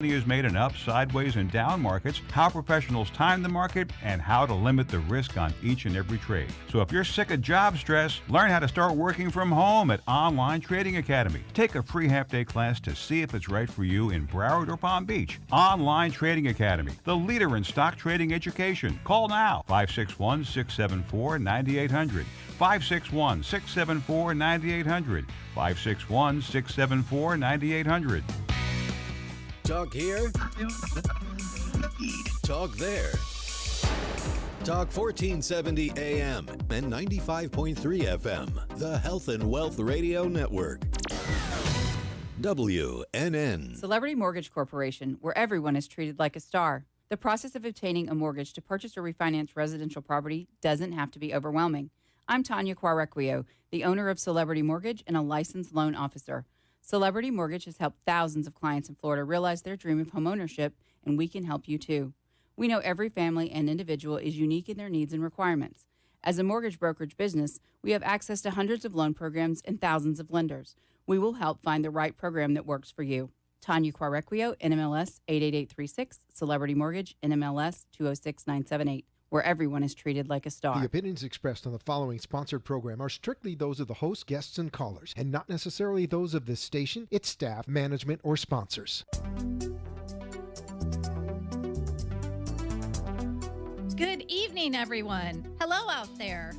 is made in up, sideways, and down markets, how professionals time the market, and how to limit the risk on each and every trade. So if you're sick of job stress, learn how to start working from home at Online Trading Academy. Take a free half-day class to see if it's right for you in Broward or Palm Beach. Online Trading Academy, the leader in stock trading education. Call now, 561-674-9800. 561-674-9800. 561-674-9800. Talk here, talk there. Talk 1470 AM and 95.3 FM, the Health and Wealth Radio Network. WNN. Celebrity Mortgage Corporation, where everyone is treated like a star. The process of obtaining a mortgage to purchase or refinance residential property doesn't have to be overwhelming. I'm Tanya Quarequio, the owner of Celebrity Mortgage and a licensed loan officer. Celebrity Mortgage has helped thousands of clients in Florida realize their dream of homeownership, and we can help you too. We know every family and individual is unique in their needs and requirements. As a mortgage brokerage business, we have access to hundreds of loan programs and thousands of lenders. We will help find the right program that works for you. Tanya Quarequio, NMLS 88836, Celebrity Mortgage, NMLS 206978. Where everyone is treated like a star. The opinions expressed on the following sponsored program are strictly those of the host, guests, and callers, and not necessarily those of this station, its staff, management, or sponsors. Good evening, everyone. Hello out there.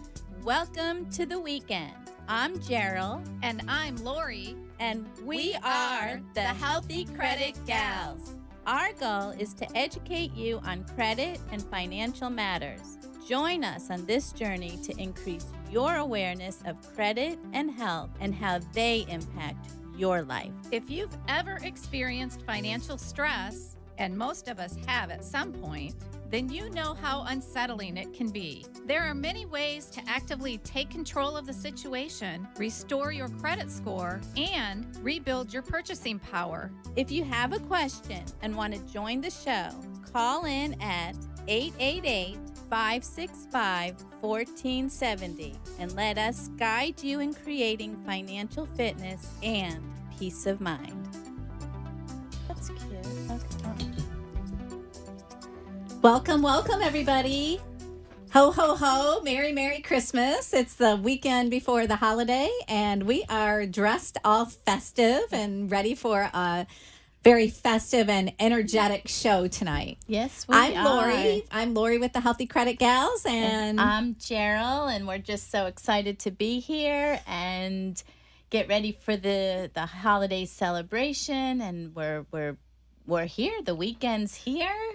Welcome to the weekend. I'm Gerald. And I'm Lori. And we are the Healthy Credit Gals. Our goal is to educate you on credit and financial matters. Join us on this journey to increase your awareness of credit and health and how they impact your life. If you've ever experienced financial stress, and most of us have at some point, then you know how unsettling it can be. There are many ways to actively take control of the situation, restore your credit score, and rebuild your purchasing power. If you have a question and want to join the show, call in at 888-565-1470 and let us guide you in creating financial fitness and peace of mind. That's cute. Okay. Welcome, everybody. Ho, ho, ho. Merry, Merry Christmas. It's the weekend before the holiday, and we are dressed all festive and ready for a very festive and energetic show tonight. Yes, I'm Lori. I'm Lori with the Healthy Credit Gals, and I'm Gerald, and we're just so excited to be here and get ready for the holiday celebration. And we're here. The weekend's here.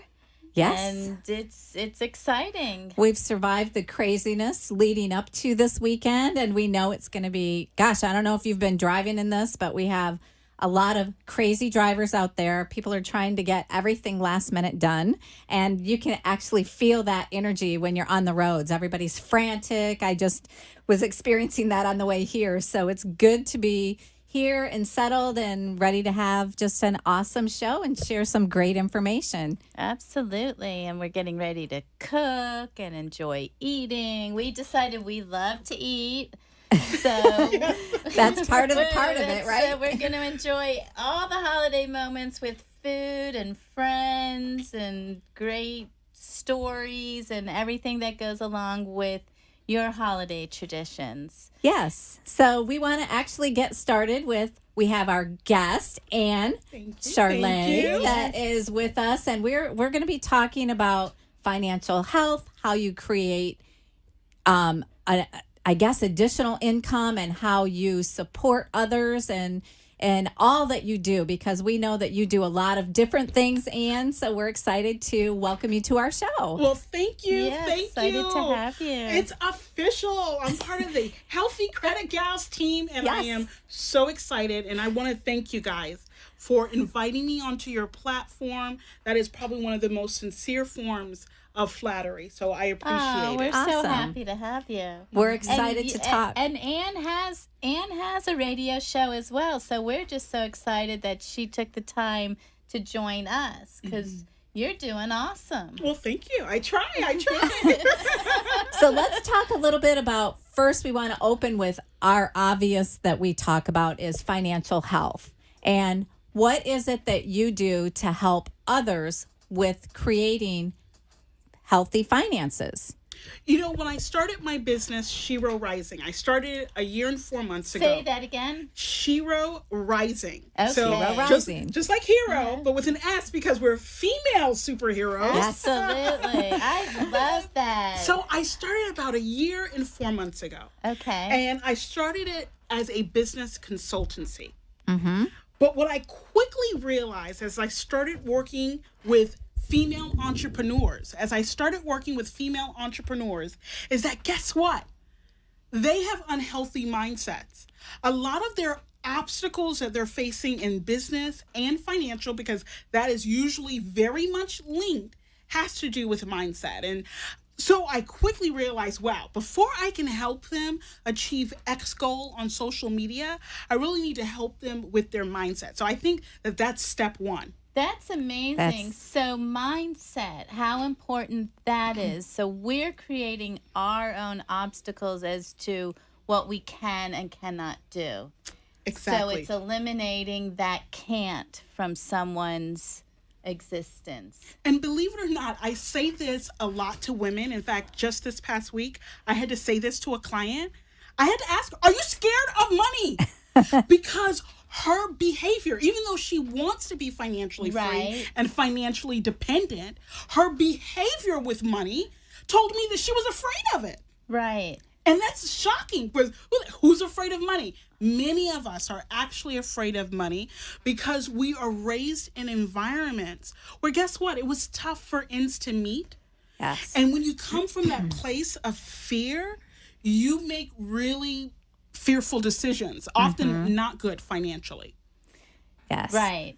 Yes. And it's exciting. We've survived the craziness leading up to this weekend, and we know it's going to be, gosh, I don't know if you've been driving in this, but we have a lot of crazy drivers out there. People are trying to get everything last minute done, and you can actually feel that energy when you're on the roads. Everybody's frantic. I just was experiencing that on the way here, so it's good to be here and settled and ready to have just an awesome show and share some great information. Absolutely. And we're getting ready to cook and enjoy eating. We decided we love to eat. So that's part of it, right? So we're going to enjoy all the holiday moments with food and friends and great stories and everything that goes along with your holiday traditions. Yes. So we want to actually get started with, we have our guest, Anne Charlene, that is with us. And we're going to be talking about financial health, how you create, additional income, and how you support others and all that you do, because we know that you do a lot of different things, Anne. So we're excited to welcome you to our show. Well, thank you. Yeah, thank excited you. to have you. It's official. I'm part of the Healthy Credit Gals team, and Yes. I am so excited. And I want to thank you guys for inviting me onto your platform. That is probably one of the most sincere forms of flattery. So I appreciate we're it. so Awesome. happy to have you. We're excited to talk. And Anne has a radio show as well. So we're just so excited that she took the time to join us, because you're doing awesome. Well, thank you. I try. So let's talk a little bit about, first we want to open with our obvious that we talk about is financial health. And what is it that you do to help others with creating healthy finances? You know, when I started my business, Shiro Rising, I started a year and 4 months ago. Say that again. Shiro Rising. Okay. So Shiro just, Rising. just like hero, but with an S because we're female superheroes. Absolutely. I love that. So I started about a year and 4 months ago. Okay. And I started it as a business consultancy. Mm-hmm. But what I quickly realized as I started working with female entrepreneurs, is that guess what? They have unhealthy mindsets. A lot of their obstacles that they're facing in business and financial, because that is usually very much linked, has to do with mindset. And so I quickly realized, wow, before I can help them achieve X goal on social media, I really need to help them with their mindset. So I think that that's step one. That's amazing. So mindset, how important that is. So we're creating our own obstacles as to what we can and cannot do. Exactly. So it's eliminating that can't from someone's existence. And believe it or not, I say this a lot to women. In fact, just this past week, I had to say this to a client. I had to ask her, are you scared of money? Because her behavior, even though she wants to be financially free Right. and financially dependent, her behavior with money told me that she was afraid of it. Right. And that's shocking. Because who's afraid of money? Many of us are actually afraid of money because we are raised in environments where, guess what? It was tough for ends to meet. Yes. And when you come from that place of fear, you make really fearful decisions, often not good financially. Yes. Right.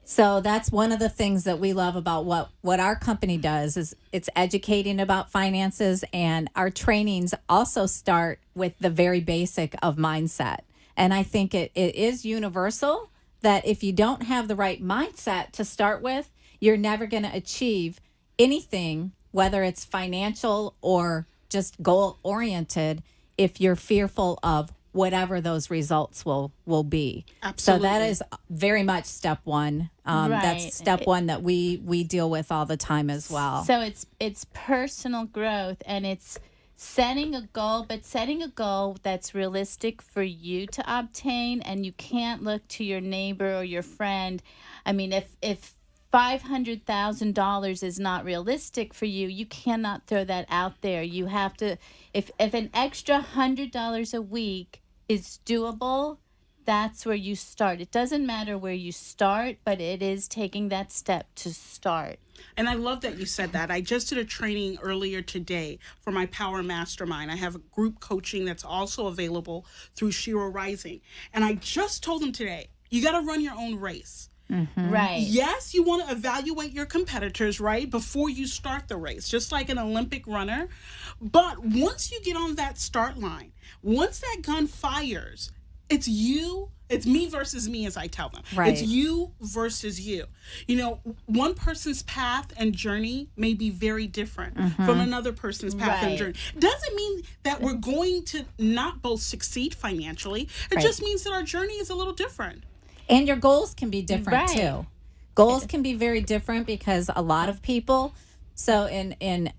So that's one of the things that we love about what our company does is it's educating about finances, and our trainings also start with the very basic of mindset. And I think it is universal that if you don't have the right mindset to start with, you're never going to achieve anything, whether it's financial or just goal oriented, if you're fearful of whatever those results will be. Absolutely. So that is very much step one. Right. That's step one that we deal with all the time as well. So it's personal growth, and it's setting a goal, but setting a goal that's realistic for you to obtain, and you can't look to your neighbor or your friend. I mean, if $500,000 is not realistic for you, you cannot throw that out there. You have to, if an extra $100 a week is doable, that's where you start. It doesn't matter where you start, but it is taking that step to start. And I love that you said that. I just did a training earlier today for my Power Mastermind. I have a group coaching that's also available through Shiro Rising. And I just told them today, you got to run your own race. Right. Yes, you want to evaluate your competitors, right, before you start the race, just like an Olympic runner. But once you get on that start line, once that gun fires, it's you, it's me versus me, as I tell them. Right. It's you versus you. You know, one person's path and journey may be very different from another person's path and Right. journey. Doesn't mean that we're going to not both succeed financially. It Right. just means that our journey is a little different. And your goals can be different Right. too. Goals can be very different because a lot of people, so in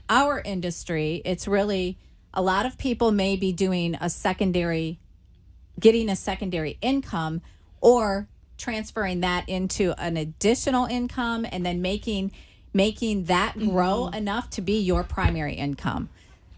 our industry, it's really a lot of people may be doing getting a secondary income or transferring that into an additional income and then making that grow enough to be your primary income.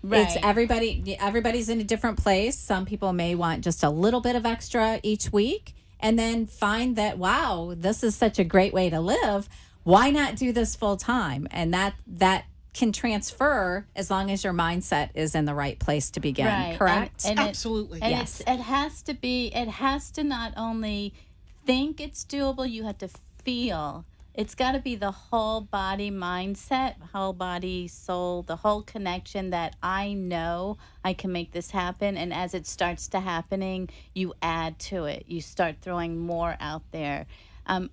It's Right. everybody's in a different place. Some people may want just a little bit of extra each week and then find that, wow, this is such a great way to live. Why not do this full time? And that can transfer as long as your mindset is in the right place to begin. Right. Correct? And Absolutely. And Yes. it has to not only think it's doable, you have to feel. It's got to be the whole body mindset, whole body, soul, the whole connection that I know I can make this happen. And as it starts to happening, you add to it. You start throwing more out there.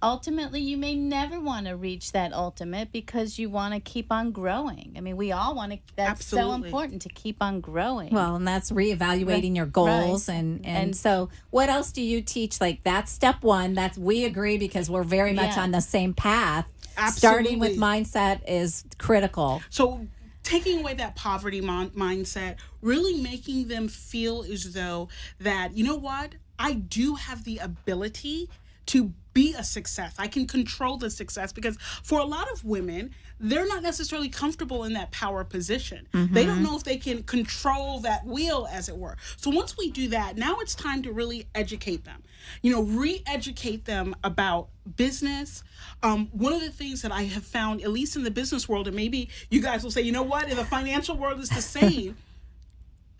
Ultimately, you may never want to reach that ultimate because you want to keep on growing. I mean, we all want to. That's so Absolutely. important to keep on growing. Well, and that's reevaluating your goals. Right. And so what else do you teach? Like that's step one. That's we agree because we're very much Yeah. on the same path. Starting with Absolutely. mindset is critical. So taking away that poverty mindset, really making them feel as though that, you know what, I do have the ability to be a success. I can control the success because for a lot of women, they're not necessarily comfortable in that power position. They don't know if they can control that wheel, as it were. So once we do that, now it's time to really educate them. You know, re-educate them about business. One of the things that I have found, at least in the business world, and maybe you guys will say, you know what, in the financial world it's the same,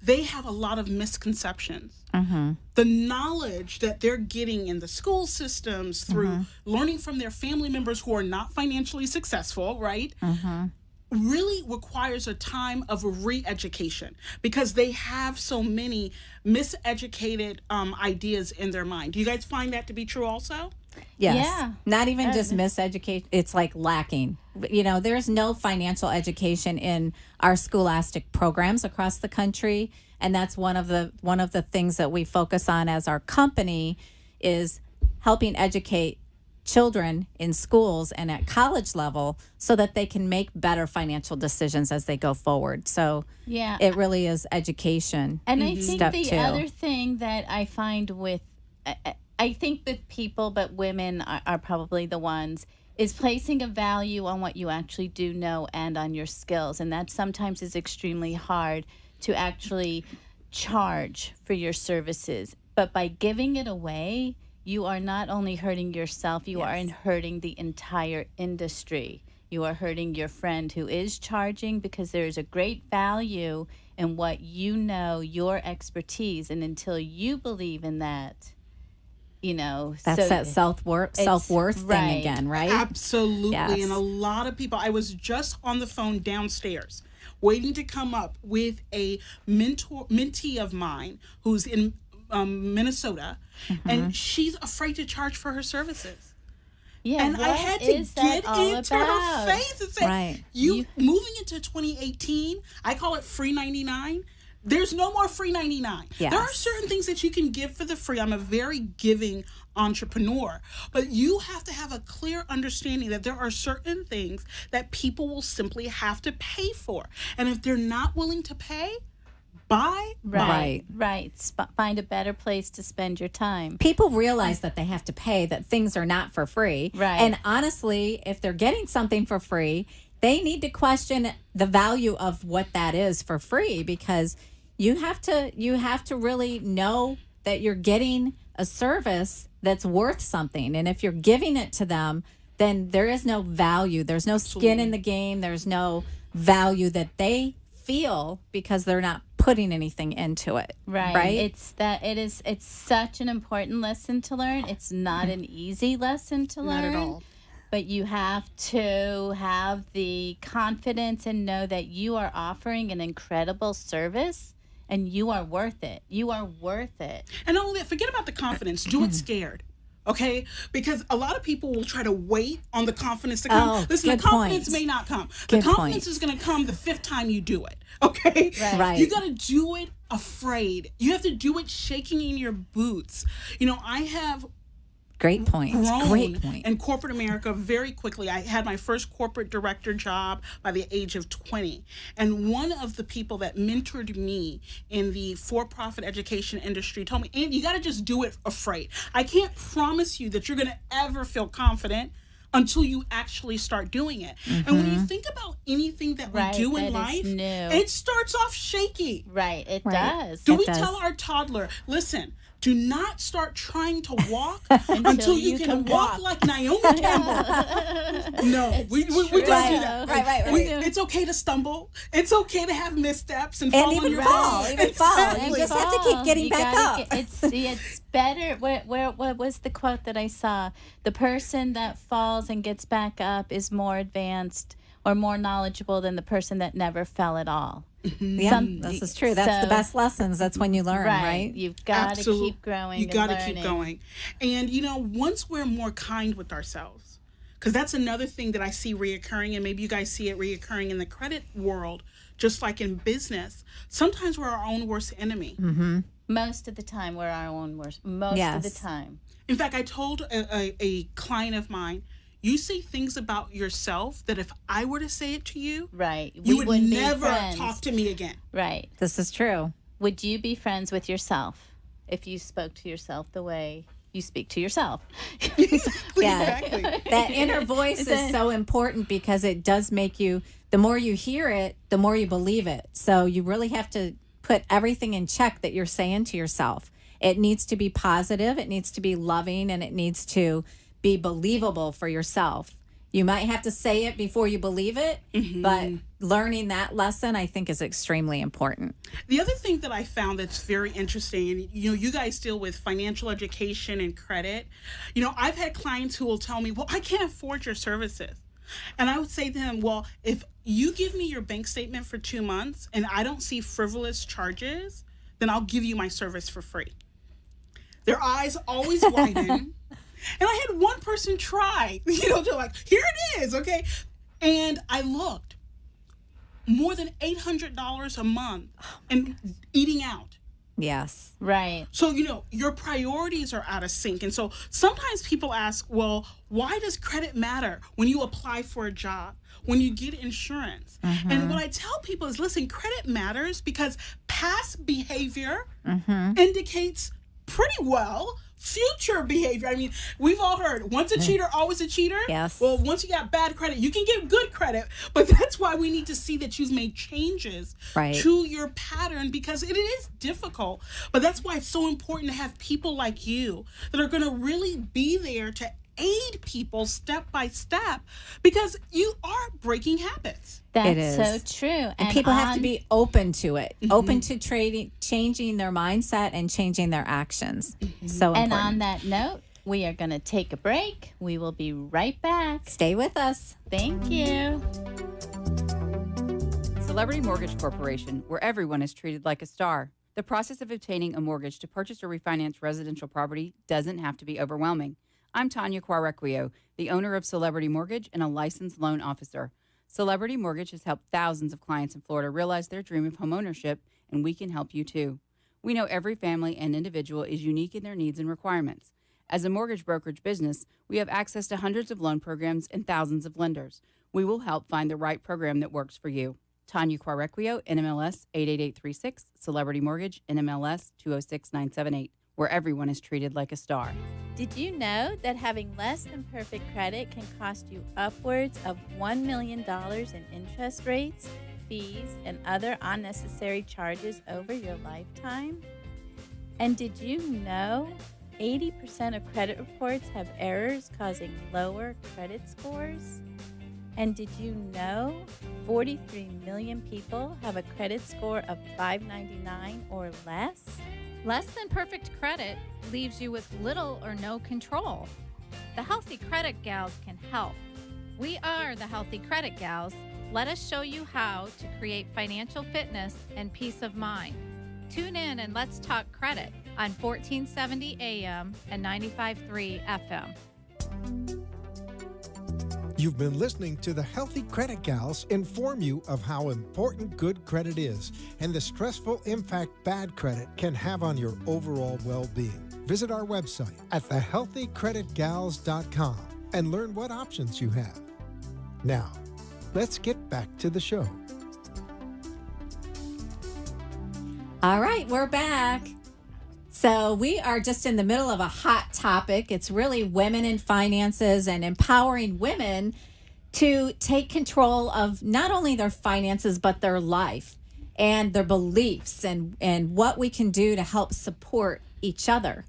they have a lot of misconceptions. The knowledge that they're getting in the school systems through learning from their family members who are not financially successful, right? Really requires a time of re-education because they have so many miseducated ideas in their mind. Do you guys find that to be true also? Yes. Yeah. Not even just miseducation. It's like lacking. You know, there's no financial education in our scholastic programs across the country. And that's one of the things that we focus on as our company is helping educate children in schools and at college level so that they can make better financial decisions as they go forward. So Yeah. it really is education. And I think Step the two. other thing that I find with, I think with people, but women are probably the ones, is placing a value on what you actually do know and on your skills. And that sometimes is extremely hard to actually charge for your services. But by giving it away, you are not only hurting yourself, you are hurting the entire industry. You are hurting your friend who is charging because there is a great value in what you know, your expertise. And until you believe in that, you know, That's so that self-worth thing right. again, right? Absolutely. Yes. And a lot of people, I was just on the phone downstairs waiting to come up with a mentee of mine who's in Minnesota, and she's afraid to charge for her services. Yeah, And I what had to is that get all into about? her face and say, Right. you moving into 2018, I call it free 99. There's no more free 99. There are Yes. certain things that you can give for the free. I'm a very giving entrepreneur, but you have to have a clear understanding that there are certain things that people will simply have to pay for. And if they're not willing to pay, buy. Right. Find a better place to spend your time. People realize that they have to pay, that things are not for free. Right. And honestly, if they're getting something for free, they need to question the value of what that is for free, because you have to really know that you're getting a service that's worth something. And if you're giving it to them, then there is no value. There's no skin in the game. There's no value that they feel because they're not putting anything into it. Right. It's such an important lesson to learn. It's not an easy lesson to learn. Not at all. But you have to have the confidence and know that you are offering an incredible service and you are worth it. You are worth it. And not only that, forget about the confidence. Do it scared. Okay? Because a lot of people will try to wait on the confidence to come. Oh, Listen, the good confidence point. may not come. Good The confidence point. is going to come the 5th time you do it. Okay? Right. You got to do it afraid. You have to do it shaking in your boots. You know, I have Great point. grown Great point. in corporate America very quickly. I had my first corporate director job by the age of 20. And one of the people that mentored me in the for-profit education industry told me, "And you got to just do it afraid. I can't promise you that you're going to ever feel confident until you actually start doing it." And when you think about anything that we Right, do in that is life, new. it starts off shaky. Right. It Right. does. Do It we does. tell our toddler, listen, do not start trying to walk until you can walk like Naomi Campbell? No, we don't do that. Right. It's okay to stumble. It's okay to have missteps and And fall on even your fall, face. even fall. You Exactly. just have to keep getting You back gotta up. It's better. What was the quote that I saw? The person that falls and gets back up is more advanced, or more knowledgeable than the person that never fell at all. Yeah, this is true. That's the best lessons. That's when you learn, right? You've got to keep growing. You got to keep going. And, once we're more kind with ourselves, because that's another thing that I see reoccurring, and maybe you guys see it reoccurring in the credit world, just like in business. Sometimes we're our own worst enemy. Mm-hmm. Most of the time, we're our own worst. Most of the time. In fact, I told a client of mine, you say things about yourself that if I were to say it to you, you would never talk to me again. Right. This is true. Would you be friends with yourself if you spoke to yourself the way you speak to yourself? Exactly. That inner voice is so important because it does make you, the more you hear it, the more you believe it. So you really have to put everything in check that you're saying to yourself. It needs to be positive, it needs to be loving, and it needs to be believable for yourself. You might have to say it before you believe it, but learning that lesson, I think, is extremely important. The other thing that I found that's very interesting, and you guys deal with financial education and credit. I've had clients who will tell me, well, I can't afford your services. And I would say to them, well, if you give me your bank statement for 2 months and I don't see frivolous charges, then I'll give you my service for free. Their eyes always widen. And I had one person try, they're like, here it is, okay? And I looked, more than $800 a month and eating out. Yes. Right. So, your priorities are out of sync. And so sometimes people ask, well, why does credit matter when you apply for a job, when you get insurance? And what I tell people is, listen, credit matters because past behavior indicates pretty well future behavior. I mean, we've all heard once a cheater, always a cheater. Yes. Well, once you got bad credit, you can get good credit. But that's why we need to see that you've made changes to your pattern, because it is difficult. But that's why it's so important to have people like you that are going to really be there to aid people step by step, because you are breaking habits. That's so true. And people have to be open to it, open to changing their mindset and changing their actions. So important. And on that note, we are going to take a break. We will be right back. Stay with us. Thank you. Celebrity Mortgage Corporation, where everyone is treated like a star. The process of obtaining a mortgage to purchase or refinance residential property doesn't have to be overwhelming. I'm Tanya Quarequio, the owner of Celebrity Mortgage and a licensed loan officer. Celebrity Mortgage has helped thousands of clients in Florida realize their dream of homeownership, and we can help you too. We know every family and individual is unique in their needs and requirements. As a mortgage brokerage business, we have access to hundreds of loan programs and thousands of lenders. We will help find the right program that works for you. Tanya Quarequio, NMLS 88836, Celebrity Mortgage, NMLS 206978, where everyone is treated like a star. Did you know that having less than perfect credit can cost you upwards of $1 million in interest rates, fees, and other unnecessary charges over your lifetime? And did you know 80% of credit reports have errors causing lower credit scores? And did you know 43 million people have a credit score of 599 or less? Less than perfect credit leaves you with little or no control. The Healthy Credit Gals can help. We are the Healthy Credit Gals. Let us show you how to create financial fitness and peace of mind. Tune in and let's talk credit on 1470 AM and 95.3 FM. You've been listening to the Healthy Credit Gals inform you of how important good credit is and the stressful impact bad credit can have on your overall well-being. Visit our website at thehealthycreditgals.com and learn what options you have. Now, let's get back to the show. All right, we're back. So we are just in the middle of a hot topic. It's really women in finances and empowering women to take control of not only their finances, but their life and their beliefs and what we can do to help support each other.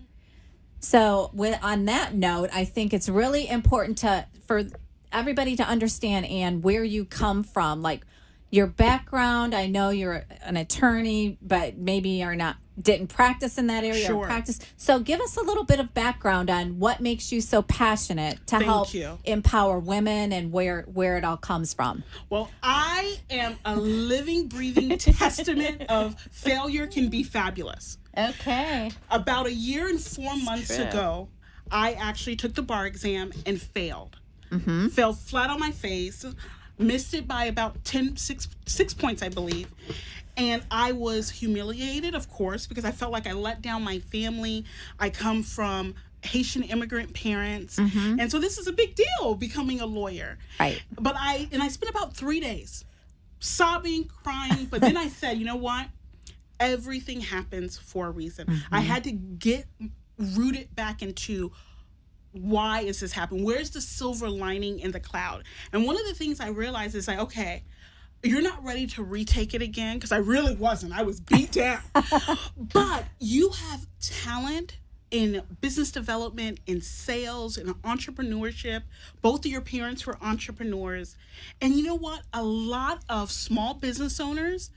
So on that note, I think it's really important for everybody to understand, Anne, where you come from. Like, your background. I know you're an attorney, but maybe you're didn't practice in that area Sure. or practice. So give us a little bit of background on what makes you so passionate to help you. empower women and where it all comes from. Well, I am a living, breathing testament of failure can be fabulous. Okay. About a year and 4 months true. ago, I actually took the bar exam and failed. Fell flat on my face, missed it by about 6 points, I believe. And I was humiliated, of course, because I felt like I let down my family. I come from Haitian immigrant parents. And so this is a big deal, becoming a lawyer. Right. But I spent about 3 days sobbing, crying. But then I said, you know what? Everything happens for a reason. I had to get rooted back into why is this happening? Where's the silver lining in the cloud? And one of the things I realized is like, okay, you're not ready to retake it again, because I really wasn't. I was beat down. But you have talent in business development, in sales, in entrepreneurship. Both of your parents were entrepreneurs. And you know what? A lot of small business owners,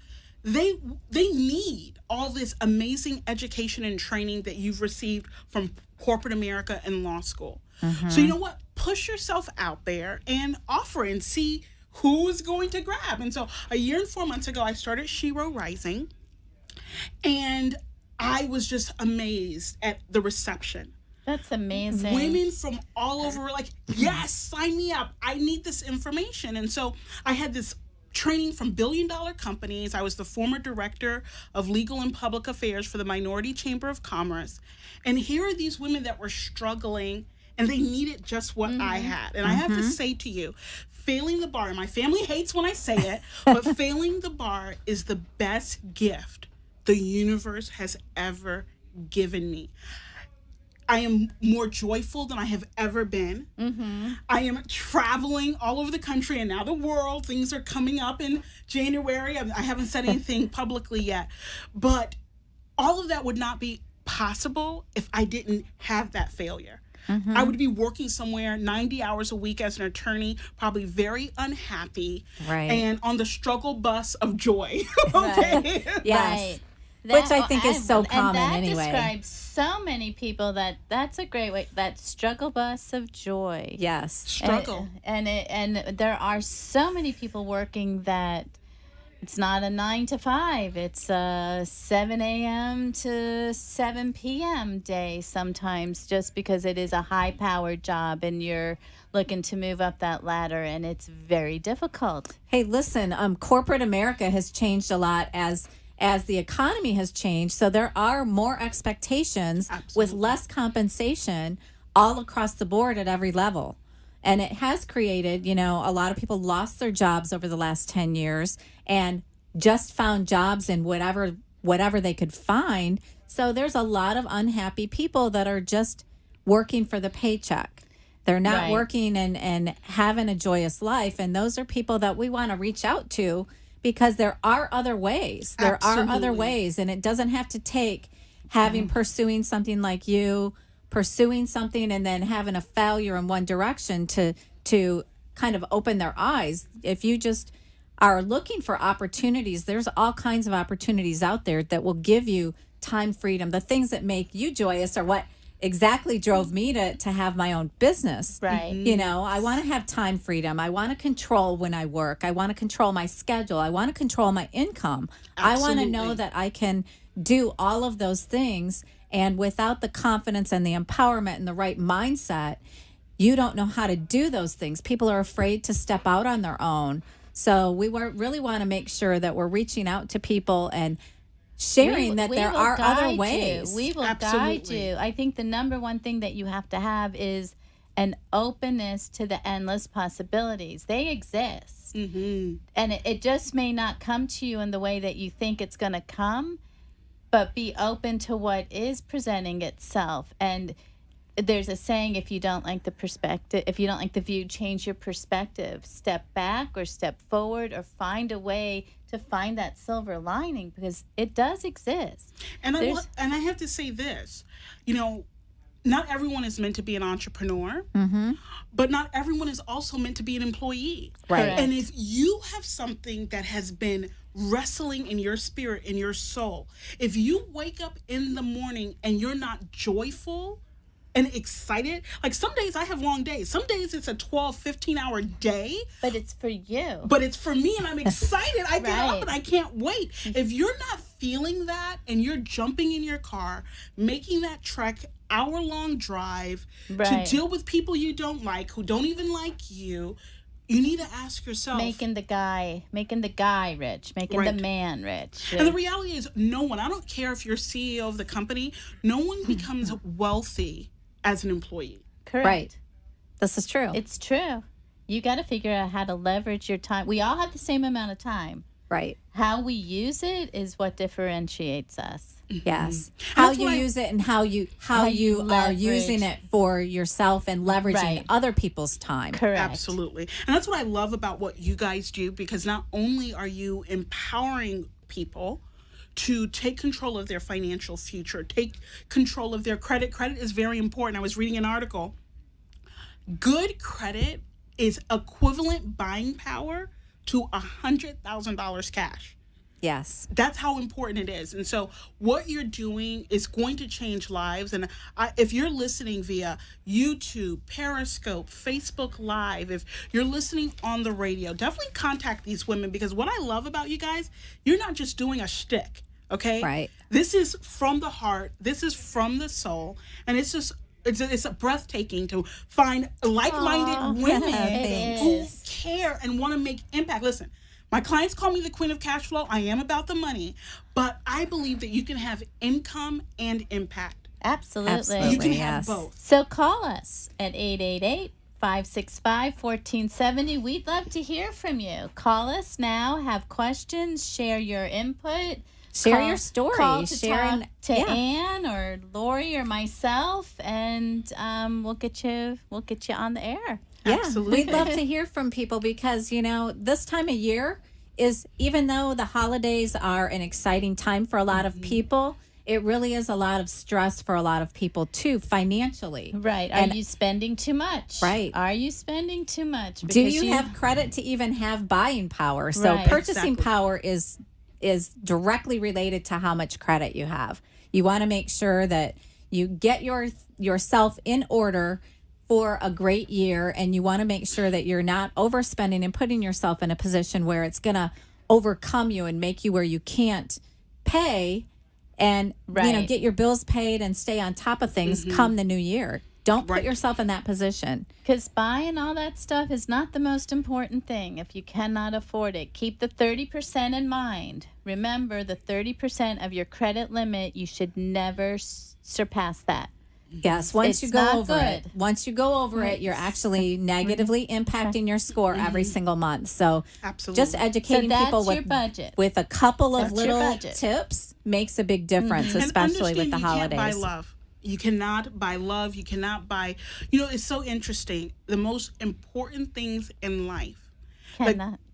they need all this amazing education and training that you've received from corporate America and law school. So you know what? Push yourself out there and offer and see who is going to grab. And so a year and 4 months ago, I started Shiro Rising, and I was just amazed at the reception. That's amazing. Women from all over were like, yes, sign me up. I need this information. And so I had this training from billion-dollar companies. I was the former director of legal and public affairs for the Minority Chamber of Commerce. And here are these women that were struggling, and they needed just what I had. And I have to say to you, failing the bar, and my family hates when I say it, but failing the bar is the best gift the universe has ever given me. I am more joyful than I have ever been. I am traveling all over the country and now the world. Things are coming up in January. I haven't said anything publicly yet. But all of that would not be possible if I didn't have that failure. I would be working somewhere 90 hours a week as an attorney, probably very unhappy, and on the struggle bus of joy. Okay. Yes. Right. Which I think is so common anyway. And that describes so many people that's a great way, that struggle bus of joy. Yes. Struggle. And there are so many people working that it's not a 9 to 5. It's a 7 a.m. to 7 p.m. day sometimes, just because it is a high-powered job and you're looking to move up that ladder, and it's very difficult. Hey, listen, corporate America has changed a lot as the economy has changed. So there are more expectations with less compensation all across the board at every level. And it has created, a lot of people lost their jobs over the last 10 years and just found jobs in whatever they could find. So there's a lot of unhappy people that are just working for the paycheck. They're not working and having a joyous life. And those are people that we want to reach out to, because there are other ways. There are other ways. And it doesn't have to take pursuing something like you, pursuing something and then having a failure in one direction to kind of open their eyes. If you just are looking for opportunities, there's all kinds of opportunities out there that will give you time freedom. The things that make you joyous are what exactly drove me to have my own business. Right. I want to have time freedom. I want to control when I work. I want to control my schedule. I want to control my income. I want to know that I can do all of those things. And without the confidence and the empowerment and the right mindset, you don't know how to do those things. People are afraid to step out on their own. So we really want to make sure that we're reaching out to people and sharing that there are other ways. We will guide you. I think the number one thing that you have to have is an openness to the endless possibilities. They exist. And it just may not come to you in the way that you think it's going to come, but be open to what is presenting itself. And there's a saying, if you don't like the view, change your perspective. Step back or step forward, or find a way to find that silver lining, because it does exist. And I have to say this, not everyone is meant to be an entrepreneur, but not everyone is also meant to be an employee. Right. Correct. And if you have something that has been wrestling in your spirit, in your soul, if you wake up in the morning and you're not joyful and excited, like some days I have long days. Some days it's a 12, 15-hour day, But it's for you. but it's for me and I'm excited. I get up Right. and I can't wait. If you're not feeling that and you're jumping in your car, making that trek, hour-long drive Right. to deal with people you don't like, who don't even like you, you need to ask yourself. making the guy rich, making Right. the man rich. And the reality is, no one, I don't care if you're CEO of the company, no one becomes wealthy as an employee. Correct. Right. This is true. It's true. You got to figure out how to leverage your time. We all have the same amount of time. right. How we use it is what differentiates us. Yes. How That's you why- use it and how you you are using leverage. it for yourself and leveraging Right. other people's time. Correct. Absolutely. And that's what I love about what you guys do, because not only are you empowering people to take control of their financial future, take control of their credit. Credit is very important. I was reading an article. Good credit is equivalent buying power to $100,000 cash. Yes. That's how important it is. And so what you're doing is going to change lives. And if you're listening via YouTube, Periscope, Facebook Live, if you're listening on the radio, definitely contact these women, because what I love about you guys, you're not just doing a shtick, okay? Right. This is from the heart. This is from the soul. And it's just, it's a breathtaking to find like-minded women it who is. care and want to make impact. Listen, my clients call me the queen of cash flow. I am about the money, but I believe that you can have income and impact. Absolutely. Absolutely. You can yes. have both. So call us at 888-565-1470. We'd love to hear from you. Call us now, have questions, share your input. Share your story. Call to Sharing- talk to yeah. Ann or Lori or myself, and we'll get you on the air. Yeah, Absolutely. we'd love to hear from people because, this time of year is, even though the holidays are an exciting time for a lot of people, it really is a lot of stress for a lot of people too, financially. Right. Are And- you spending too much? Right. Are you spending too much? Do Because you have credit to even have buying power? So Right. purchasing Exactly. power is directly related to how much credit you have. You want to make sure that you get yourself in order for a great year, and you want to make sure that you're not overspending and putting yourself in a position where it's going to overcome you and make you where you can't pay and Right. get your bills paid and stay on top of things come the new year. Don't put Right. yourself in that position. Because buying all that stuff is not the most important thing if you cannot afford it. Keep the 30% in mind. Remember, the 30% of your credit limit, you should never surpass that. Yes, once It's you go not over it, good. once you go over it, you're actually negatively impacting your score every single month. So Absolutely. just educating So that's people your budget. with a couple of That's your little budget. tips makes a big difference, And especially with understand the you holidays. can't buy love. You cannot buy love. You cannot buy, it's so interesting. The most important things in life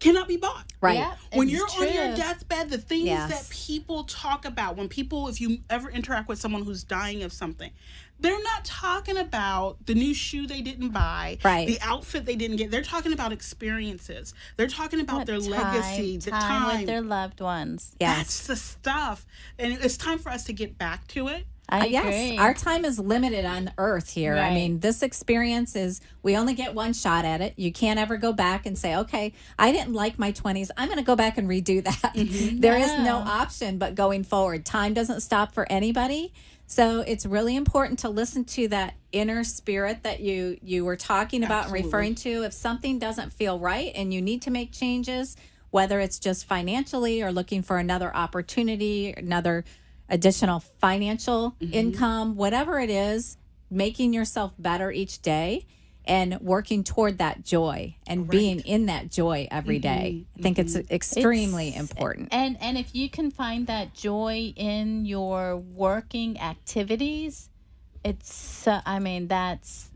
cannot be bought. Right. Yeah, When it's you're on your true. deathbed, the things Yes. that people talk about, if you ever interact with someone who's dying of something, they're not talking about the new shoe they didn't buy, Right. the outfit they didn't get. They're talking about experiences. They're talking about their legacy, the time with their loved ones. Yes. That's the stuff. And it's time for us to get back to it. I agree. Yes, our time is limited on Earth here. I Right. mean, this experience is, we only get one shot at it. You can't ever go back and say, okay, I didn't like my 20s. I'm going to go back and redo that. There is no option but going forward. Time doesn't stop for anybody. So it's really important to listen to that inner spirit that you were talking about Absolutely. and referring to. If something doesn't feel right and you need to make changes, whether it's just financially or looking for another opportunity, another additional financial income, whatever it is, making yourself better each day and working toward that joy and being in that joy every day. I think it's extremely important. And if you can find that joy in your working activities, It's so, I mean,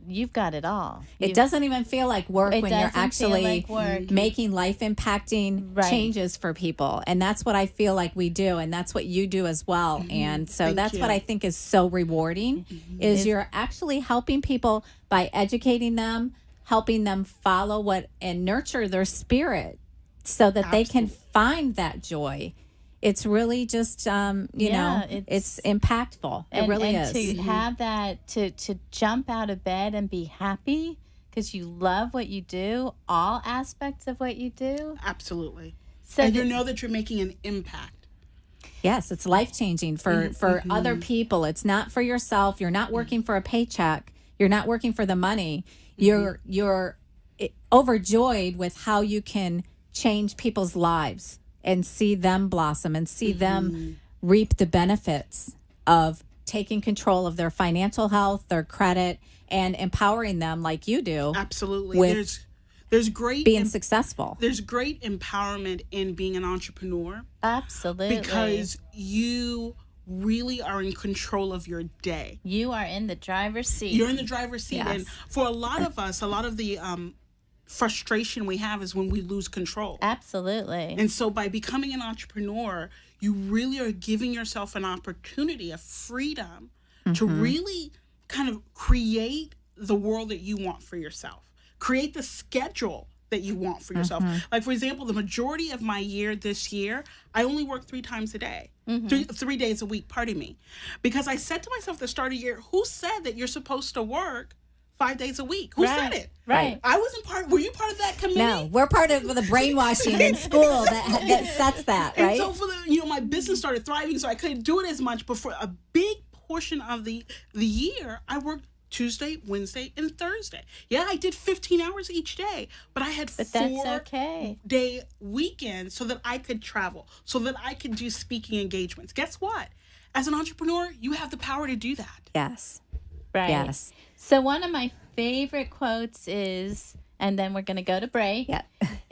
you've got it all. It doesn't even feel like work It when you're doesn't feel actually like work. making life impacting Right. changes for people. And that's what I feel like we do. And that's what you do as well. And so Thank that's you. what I think is so rewarding is you're actually helping people by educating them, helping them follow what and nurture their spirit so that they can find that joy. It's really just, it's impactful. It really is. To have that, to jump out of bed and be happy because you love what you do, all aspects of what you do. Absolutely. So And you know that you're making an impact. Yes, it's life-changing for other people. It's not for yourself. You're not working for a paycheck. You're not working for the money. You're overjoyed with how you can change people's lives and see them blossom and see them reap the benefits of taking control of their financial health, their credit, and empowering them like you do. Absolutely. With There's great being successful. There's great empowerment in being an entrepreneur Absolutely. because you really are in control of your day. You are in the driver's seat. You're in the driver's seat. Yes. And for a lot of us, a lot of the frustration we have is when we lose control. Absolutely. And so by becoming an entrepreneur, you really are giving yourself an opportunity, a freedom to really kind of create the world that you want for yourself. Create the schedule that you want for yourself. Like, for example, the majority of my year this year, I only work 3 times a day. 3 days a week, pardon me. Because I said to myself at the start of the year, who said that you're supposed to work 5 days a week? Who said it? Right. I wasn't were you part of that committee? No, we're part of the brainwashing in school that sets that, right? And so for my business started thriving, so I couldn't do it as much. But for a big portion of the year, I worked Tuesday, Wednesday, and Thursday. Yeah, I did 15 hours each day, but I had But 4 that's okay. day weekends so that I could travel, so that I could do speaking engagements. Guess what? As an entrepreneur, you have the power to do that. Yes. Right. Yes. So one of my favorite quotes is, and then we're going to go to break, Yeah.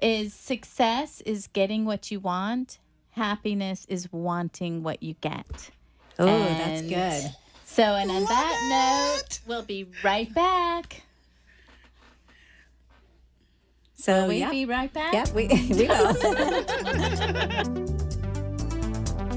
is success is getting what you want. Happiness is wanting what you get. Oh, that's And good. So, and on that note, we'll be right back. So Will we yeah. be right back? Yeah, we will.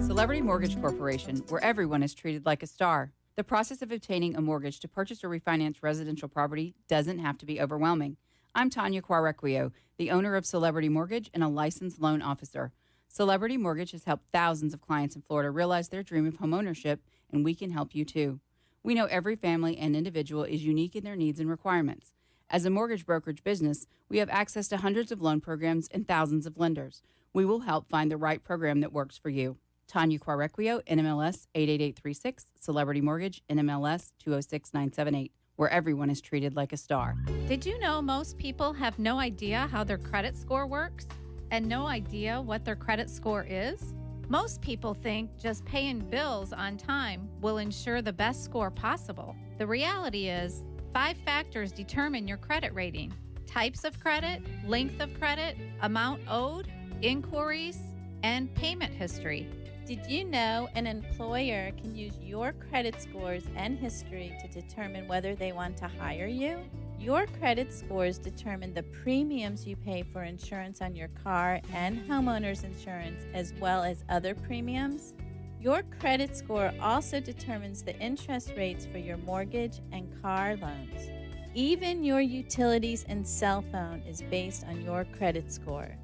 Celebrity Mortgage Corporation, where everyone is treated like a star. The process of obtaining a mortgage to purchase or refinance residential property doesn't have to be overwhelming. I'm Tanya Quarequio, the owner of Celebrity Mortgage and a licensed loan officer. Celebrity Mortgage has helped thousands of clients in Florida realize their dream of homeownership, and we can help you too. We know every family and individual is unique in their needs and requirements. As a mortgage brokerage business, we have access to hundreds of loan programs and thousands of lenders. We will help find the right program that works for you. Tanya Quarequio, NMLS 88836, Celebrity Mortgage, NMLS 206978, where everyone is treated like a star. Did you know most people have no idea how their credit score works and no idea what their credit score is? Most people think just paying bills on time will ensure the best score possible. The reality is, 5 factors determine your credit rating: types of credit, length of credit, amount owed, inquiries, and payment history. Did you know an employer can use your credit scores and history to determine whether they want to hire you? Your credit scores determine the premiums you pay for insurance on your car and homeowners insurance, as well as other premiums. Your credit score also determines the interest rates for your mortgage and car loans. Even your utilities and cell phone is based on your credit score.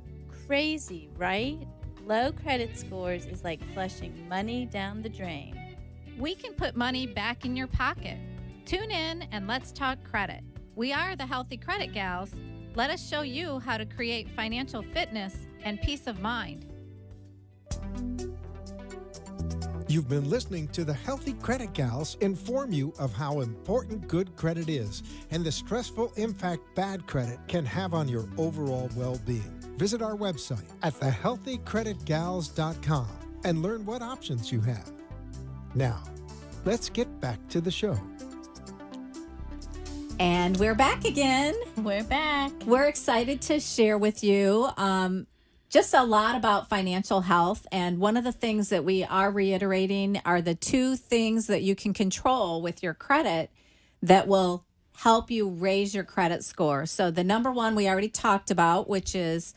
Crazy, right? Low credit scores is like flushing money down the drain. We can put money back in your pocket. Tune in and let's talk credit. We are the Healthy Credit Gals. Let us show you how to create financial fitness and peace of mind. You've been listening to the Healthy Credit Gals inform you of how important good credit is and the stressful impact bad credit can have on your overall well-being. Visit our website at thehealthycreditgals.com and learn what options you have. Now, let's get back to the show. And we're back again. We're back. We're excited to share with you just a lot about financial health. And one of the things that we are reiterating are the two things that you can control with your credit that will help you raise your credit score. So the number one we already talked about, which is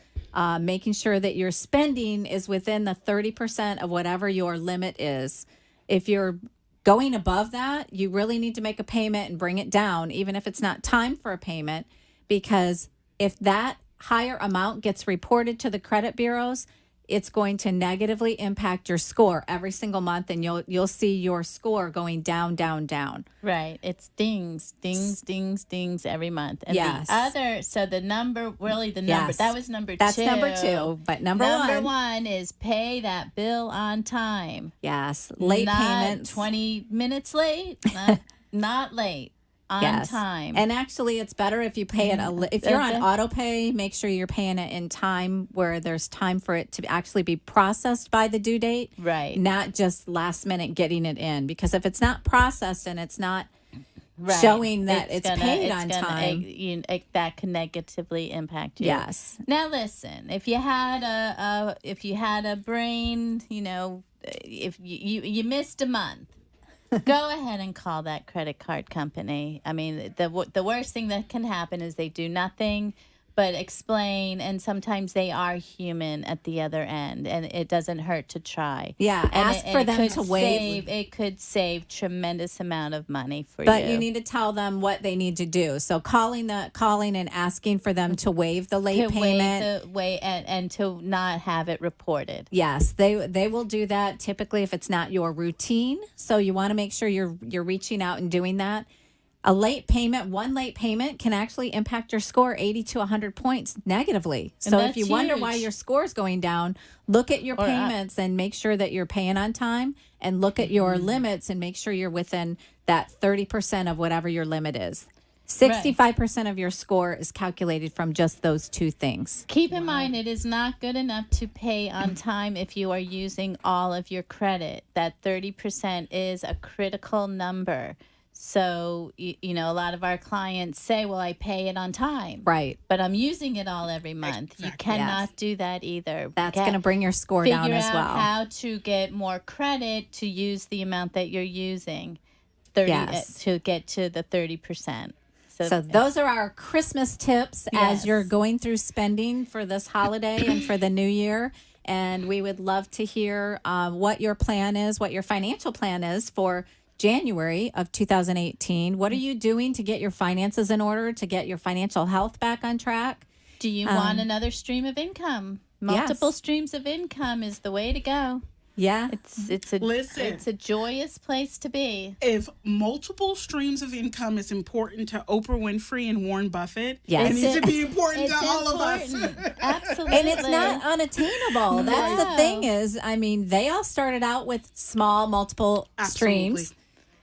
making sure that your spending is within the 30% of whatever your limit is. If you're going above that, you really need to make a payment and bring it down, even if it's not time for a payment, because if that higher amount gets reported to the credit bureaus, it's going to negatively impact your score every single month, and you'll see your score going down, down, down. Right. It's dings, every month. And Yes. the other, so the number, really the number, Yes. that was number That's two. number two, but number one is pay that bill on time. Yes, late Not payments. 20 minutes late, not late. On time. And actually, it's better if you pay it. If you're on auto pay, make sure you're paying it in time where there's time for it to actually be processed by the due date. Right. Not just last minute getting it in. Because if it's not processed and it's not Right. showing that it's paid on time, that can negatively impact you. Yes. Now listen, if you had a brain, if you missed a month, go ahead and call that credit card company. I mean, the worst thing that can happen is they do nothing but explain, and sometimes they are human at the other end, and it doesn't hurt to try. Yeah, ask for them to waive. It could save tremendous amount of money for you. But you need to tell them what they need to do. So calling and asking for them to waive the late payment. And to not have it reported. Yes, they will do that typically if it's not your routine. So you want to make sure you're reaching out and doing that. One late payment can actually impact your score 80 to 100 points negatively. So if you wonder why your score is going down, look at your payments and make sure that you're paying on time, and look at your limits and make sure you're within that 30% of whatever your limit is. 65% of your score is calculated from just those two things. Keep in mind, it is not good enough to pay on time if you are using all of your credit. That 30% is a critical number. So, a lot of our clients say, well, I pay it on time. Right. But I'm using it all every month. Exactly. You cannot do that either. That's going to bring your score down as well. Figure out how to get more credit to use the amount that you're using to get to the 30%. So those are our Christmas tips as you're going through spending for this holiday and for the new year. And we would love to hear what your plan is, what your financial plan is for January of 2018. What are you doing to get your finances in order, to get your financial health back on track? Do you want another stream of income? Multiple streams of income is the way to go. Yeah. It's a joyous place to be. If multiple streams of income is important to Oprah Winfrey and Warren Buffett, yes. it needs to be important to all of us. Absolutely. And it's not unattainable. That's the thing is, I mean, they all started out with small multiple streams.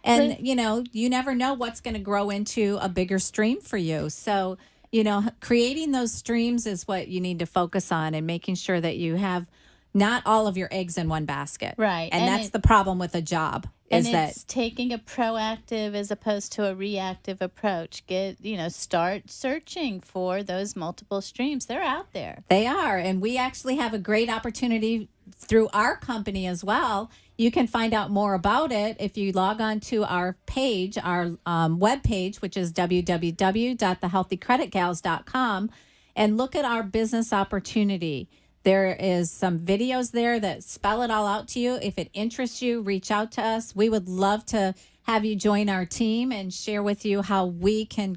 And, you never know what's going to grow into a bigger stream for you. So, creating those streams is what you need to focus on, and making sure that you have not all of your eggs in one basket. Right. And that's the problem with a job. It's taking a proactive as opposed to a reactive approach. Start searching for those multiple streams. They're out there. They are. And we actually have a great opportunity through our company as well. You can find out more about it if you log on to our page, our webpage, which is www.thehealthycreditgals.com, and look at our business opportunity. There is some videos there that spell it all out to you. If it interests you, reach out to us. We would love to have you join our team and share with you how we can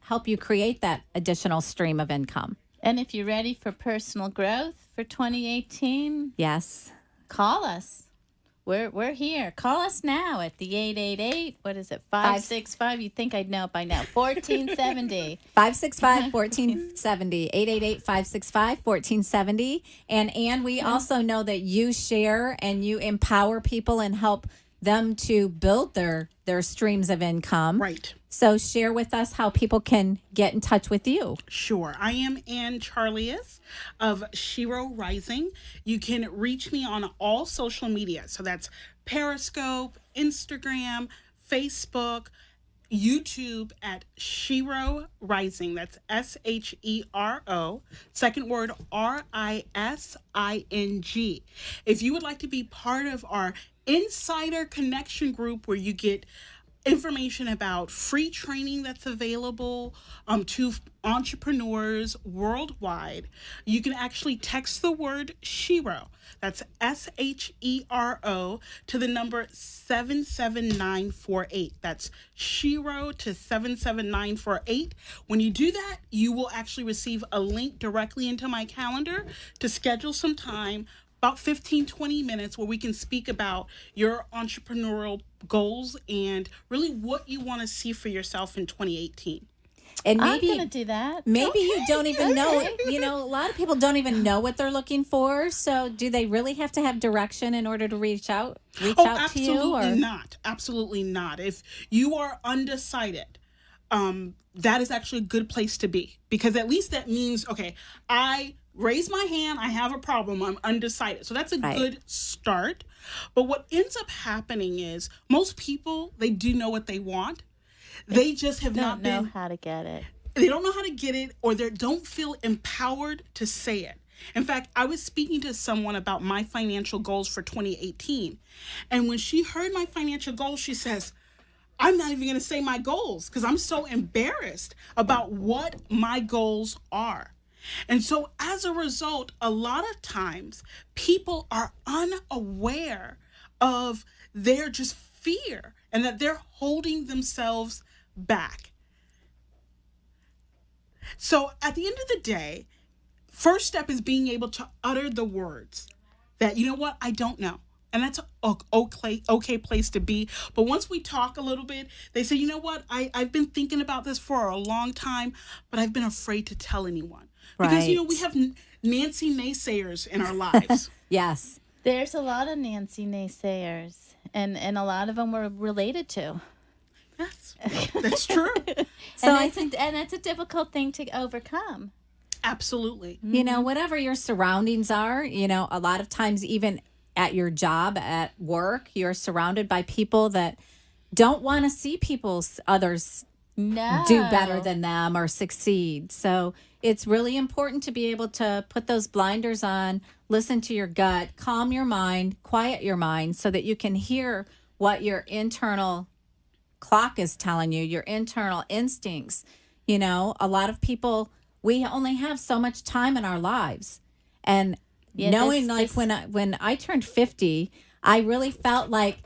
help you create that additional stream of income. And if you're ready for personal growth for 2018, yes, call us. We're here. Call us now at the 888. What is it? 565. You'd think I'd know it by now. 1470. 565-1470. 888-565-1470. And we also know that you share and you empower people and help them to build their streams of income. Right. So share with us how people can get in touch with you. Sure. I am Ann Charlius of Shiro Rising. You can reach me on all social media. So that's Periscope, Instagram, Facebook. YouTube at Shero Rising. That's SHERO. Second word RISING. If you would like to be part of our Insider Connection group where you get information about free training that's available to entrepreneurs worldwide, you can actually text the word Shero, that's SHERO, to the number 77948. That's Shero to 77948. When you do that, you will actually receive a link directly into my calendar to schedule some time, about 15-20 minutes, where we can speak about your entrepreneurial goals and really what you want to see for yourself in 2018. And I'm maybe gonna do that. maybe you don't even know. Okay. You know, a lot of people don't even know what they're looking for. So, do they really have to have direction in order to reach out to you? Absolutely not. Absolutely not. If you are undecided, that is actually a good place to be, because at least that means, okay, I raise my hand, I have a problem, I'm undecided. So that's a good start. But what ends up happening is most people, they do know what they want. They just have not know been, how to get it. they don't know how to get it, or they don't feel empowered to say it. In fact, I was speaking to someone about my financial goals for 2018. And when she heard my financial goals, she says, I'm not even going to say my goals because I'm so embarrassed about what my goals are. And so as a result, a lot of times people are unaware of their just fear and that they're holding themselves back. So at the end of the day, first step is being able to utter the words that, you know what, I don't know. And that's an okay place to be. But once we talk a little bit, they say, you know what, I've been thinking about this for a long time, but I've been afraid to tell anyone. Because, you know, we have Nancy naysayers in our lives. Yes. There's a lot of Nancy naysayers, and a lot of them were related to. Yes, that's true. So And it's a difficult thing to overcome. Absolutely. you know, whatever your surroundings are, you know, a lot of times even at your job, at work, you're surrounded by people that don't want to see others No. do better than them or succeed. So it's really important to be able to put those blinders on, listen to your gut, calm your mind, quiet your mind so that you can hear what your internal clock is telling you, your internal instincts. You know, a lot of people, we only have so much time in our lives. And knowing when I turned 50, I really felt like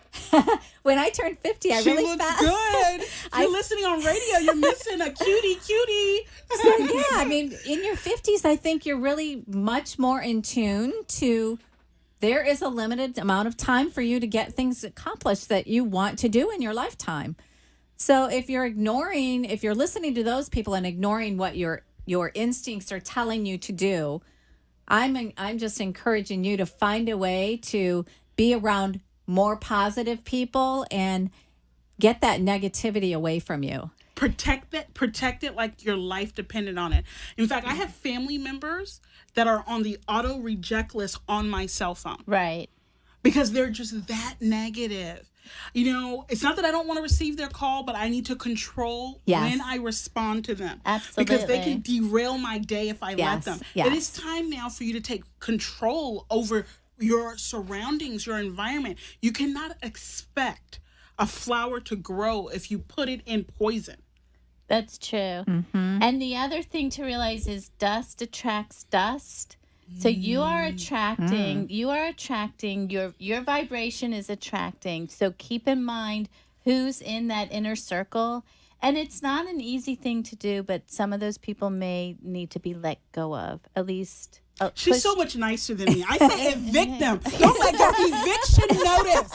when I turned 50, I She really looks felt good. If you're listening on radio, you're missing a cutie. So yeah, I mean, in your 50s, I think you're really much more in tune to there is a limited amount of time for you to get things accomplished that you want to do in your lifetime. So if you're listening to those people and ignoring what your instincts are telling you to do, I'm just encouraging you to find a way to be around more positive people and get that negativity away from you. Protect it like your life depended on it. In fact, I have family members that are on the auto reject list on my cell phone. Right. Because they're just that negative. You know, it's not that I don't want to receive their call, but I need to control when I respond to them. Absolutely. Because they can derail my day if I let them. Yes. It is time now for you to take control over your surroundings, your environment. You cannot expect a flower to grow if you put it in poison. That's true. Mm-hmm. And the other thing to realize is dust attracts dust. So you are attracting, your vibration is attracting. So keep in mind who's in that inner circle. And it's not an easy thing to do, but some of those people may need to be let go of, at least. She's so much nicer than me. I say evict them. Don't let go. Eviction notice.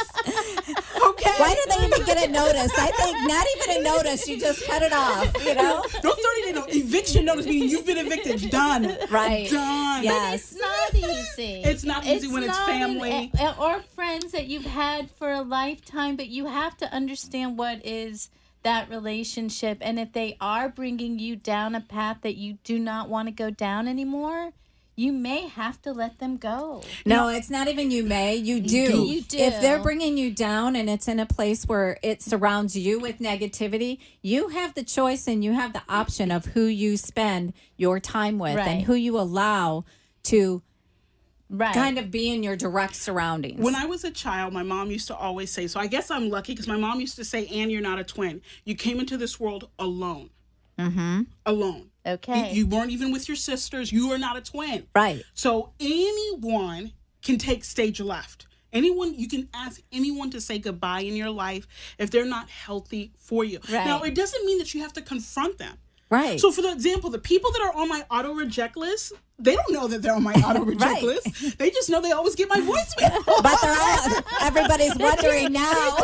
Okay. Why do they even get a notice? I think not even a notice. You just cut it off, you know? No 30-day notice. Eviction notice meaning you've been evicted. Done. Right. Done. Yes. It's not easy. It's not easy when it's not family. or friends that you've had for a lifetime, but you have to understand what is that relationship. And if they are bringing you down a path that you do not want to go down anymore, you may have to let them go. No, it's not even you may. You do. You do. If they're bringing you down and it's in a place where it surrounds you with negativity, you have the choice and you have the option of who you spend your time with and Right. who you allow to Right. kind of be in your direct surroundings. When I was a child, my mom used to always say, so I guess I'm lucky because my mom used to say, Ann, you're not a twin. You came into this world alone. Mm-hmm. Alone. Okay. You weren't even with your sisters. You are not a twin. Right. So anyone can take stage left. Anyone, you can ask anyone to say goodbye in your life if they're not healthy for you. Right. Now, it doesn't mean that you have to confront them. Right. So, for the example, the people that are on my auto reject list, they don't know that they're on my auto reject Right. list. They just know they always get my voicemail. But they're all, everybody's wondering now.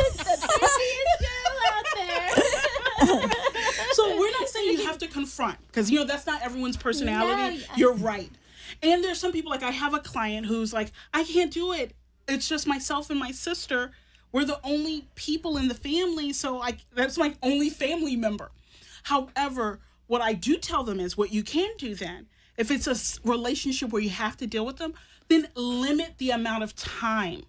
So we're not saying you have to confront because, that's not everyone's personality. No, You're right. And there's some people, like I have a client who's like, I can't do it. It's just myself and my sister. We're the only people in the family. So that's my only family member. However, what I do tell them is what you can do then, if it's a relationship where you have to deal with them, then limit the amount of time.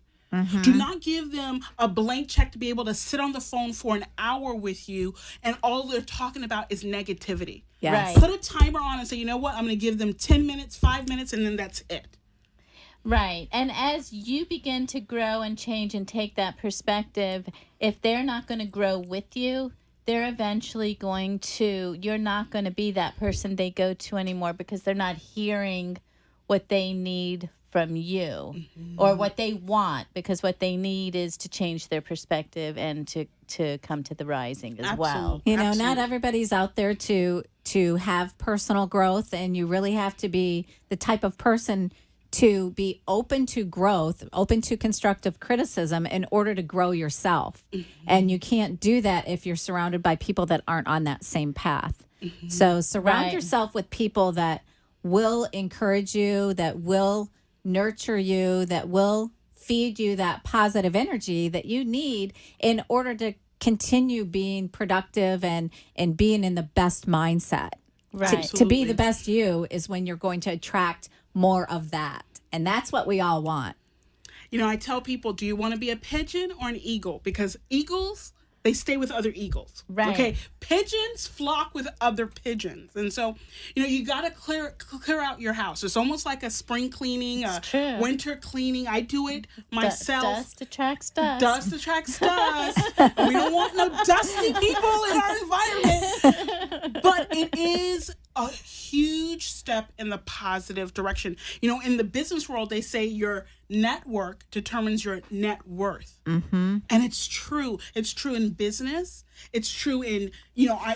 Do not give them a blank check to be able to sit on the phone for an hour with you and all they're talking about is negativity. Yes. Right. Put a timer on and say, you know what, I'm going to give them 10 minutes, 5 minutes, and then that's it. Right. And as you begin to grow and change and take that perspective, if they're not going to grow with you, they're eventually you're not going to be that person they go to anymore because they're not hearing what they need from you or what they want, because what they need is to change their perspective and to come to the rising as well. Absolutely. Not Absolutely. everybody's out there to have personal growth, and you really have to be the type of person to be open to growth, open to constructive criticism in order to grow yourself. And you can't do that if you're surrounded by people that aren't on that same path. So surround Right. yourself with people that will encourage you, that will nurture you, that will feed you that positive energy that you need in order to continue being productive and being in the best mindset. Right. To be the best you is when you're going to attract more of that. And that's what we all want. I tell people, do you want to be a pigeon or an eagle? Because eagles, they stay with other eagles. Right. Okay. Pigeons flock with other pigeons. And so, you got to clear out your house. It's almost like a spring cleaning, a true. winter cleaning. I do it myself. Dust attracts dust. Dust attracts dust. We don't want no dusty people in our environment. But it is a huge step in the positive direction. In the business world, they say your network determines your net worth. And it's true. It's true in business. It's true in,